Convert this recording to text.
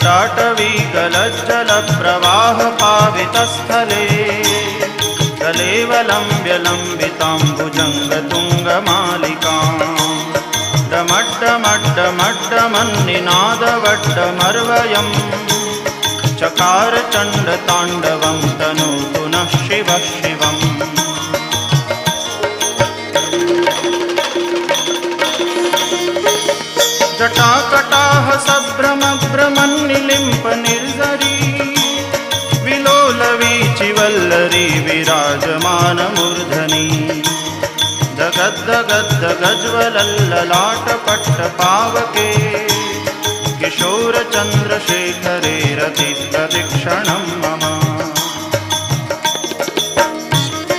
जटाटवी गलज्जलप्रवाहपावितस्थले कलेवलम्ब्य लम्बिताम्बुजङ्गतुङ्गमालिकाम् डमड्डमड्डमड्डमन्निनादवड्डमर्वयम् चकार चण्डताण्डवं तनोतु नः शिवः शिवम्। जटाकटाह सभ्रमभ्रमन्निलिम्प निर्झरी विलोलवीचिवल्लरी विराजमानमूर्धनि दगद्दगद्दगज्ज्वलल्ललाटपट्टपावके किशोरचन्द्रशेखरे रतिप्रतिक्षणं मम।